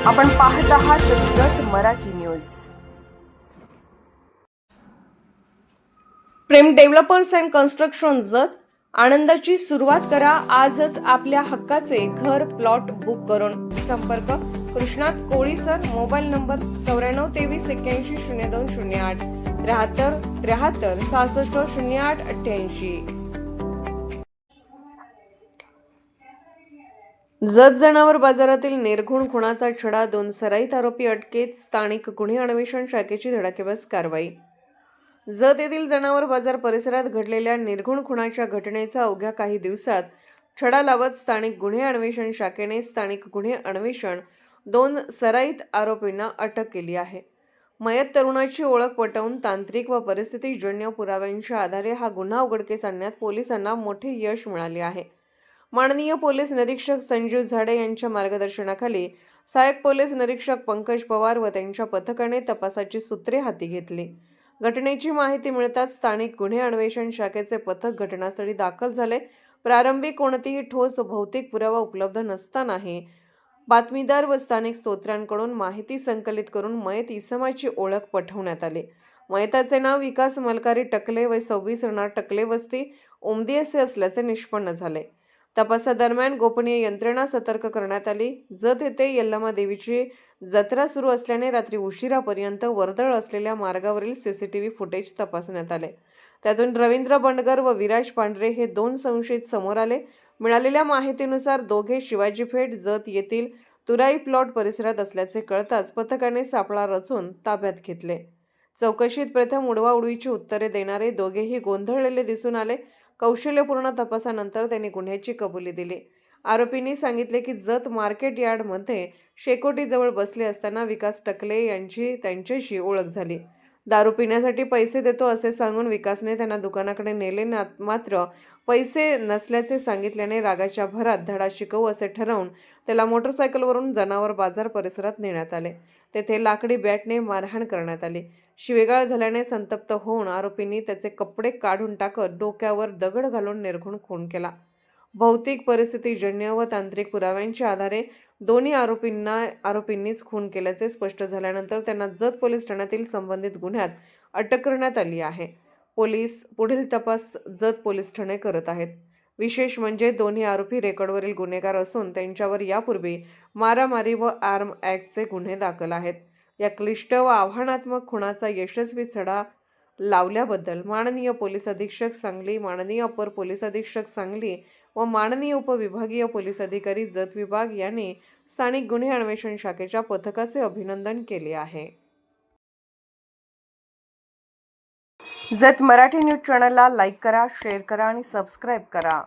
आपण पाहत आहात Jath Marathi news. Prem developers and construction Jath आनंदाची सुरुवात करा आजच आपल्या हक्काचे घर प्लॉट बुक करून। संपर्क कृष्णात कोळी सर, मोबाईल नंबर 9423810208 73 63 66 08 88। जत जनावर बाजारातील निर्घुण खुणाचा छडा, 2 सराईत आरोपी अटकेत, स्थानिक गुन्हे अन्वेषण शाखेची धडाकेबाज कारवाई। जत येथील जनावर बाजार परिसरात घडलेल्या निर्घुण खुणाच्या घटनेचा अवघ्या काही दिवसात छडा लावत स्थानिक गुन्हे अन्वेषण शाखेने स्थानिक गुन्हे अन्वेषण 2 सराईत आरोपींना अटक केली आहे। मयत तरुणाची ओळख पटवून तांत्रिक व परिस्थितीजन्य पुराव्यांच्या आधारे हा गुन्हा उघडकीस आणण्यात पोलिसांना मोठे यश मिळाले आहे। माननीय पोलीस निरीक्षक संजीव झाडे यांच्या मार्गदर्शनाखाली सहाय्यक पोलीस निरीक्षक पंकज पवार व त्यांच्या पथकाने तपासाची सूत्रे हाती घेतली। घटनेची माहिती मिळताच स्थानिक गुन्हे अन्वेषण शाखेचे पथक घटनास्थळी दाखल झाले। प्रारंभी कोणतीही ठोस भौतिक पुरावा उपलब्ध नसतानाही बातमीदार व स्थानिक स्रोतांकडून माहिती संकलित करून मयत इसमाची ओळख पटवण्यात आली। मयताचे नाव विकास मलकारी टकले व 26 राहणार टकले वस्ती उमदी असे असल्याचे निष्पन्न झाले। तपासादरम्यान गोपनीय यंत्रणा सतर्क करण्यात आली। जत येथे यल्लमा देवीची जत्रा सुरू असल्याने रात्री उशिरापर्यंत वर्दळ असलेल्या मार्गावरील सीसीटीव्ही फुटेज तपासण्यात आले। त्यातून रवींद्र बंडगर व विराज पांढरे हे 2 संशयित समोर आले। मिळालेल्या माहितीनुसार दोघे शिवाजी पेठ जत येथील तुराई प्लॉट परिसरात असल्याचे कळताच पथकाने सापळा रचून ताब्यात घेतले। चौकशीत प्रथम उडवाउडवीची उत्तरे देणारे दोघेही गोंधळलेले दिसून आले। कौशल्यपूर्ण तपासानंतर त्यांनी गुन्ह्याची कबुली दिली। आरोपींनी सांगितले की जत मार्केट यार्डमध्ये शेकोटीजवळ बसले असताना विकास टकले यांची त्यांच्याशी ओळख झाली। दारू पिण्यासाठी पैसे देतो असे सांगून विकासने त्यांना दुकानाकडे नेले, मात्र पैसे नसल्याचे सांगितल्याने रागाच्या भरात धडा शिकवू असे ठरवून त्याला मोटरसायकलवरून जनावर बाजार परिसरात नेण्यात आले। तेथे लाकडी बॅटने मारहाण करण्यात आली। शिवेगाळ झाल्याने संतप्त होऊन आरोपींनी त्याचे कपडे काढून टाकत डोक्यावर दगड घालून निर्घुण खून केला। भौतिक परिस्थितीजन्य व तांत्रिक पुराव्यांच्या आधारे दोन्ही आरोपींनीच खून केल्याचे स्पष्ट झाल्यानंतर त्यांना जत पोलीस ठाण्यातील संबंधित गुन्ह्यात अटक करण्यात आली आहे। पोलीस पुढील तपास जत पोलीस ठाणे करत आहेत। विशेष म्हणजे दोन्ही आरोपी रेकॉर्डवरील गुन्हेगार असून त्यांच्यावर यापूर्वी मारामारी व आर्म ॲक्टचे गुन्हे दाखल आहेत। या क्लिष्ट व आव्हानात्मक खुनाचा यशस्वी छडा लावल्याबद्दल माननीय पोलीस अधीक्षक सांगली, माननीय अपर पोलीस अधीक्षक सांगली व माननीय उपविभागीय पोलीस अधिकारी जत विभाग यांनी स्थानिक गुन्हे अन्वेषण शाखेच्या पथकाचे अभिनंदन केले आहे। जत मराठी न्यूज चॅनलला लाईक करा, शेअर करा आणि सबस्क्राईब करा।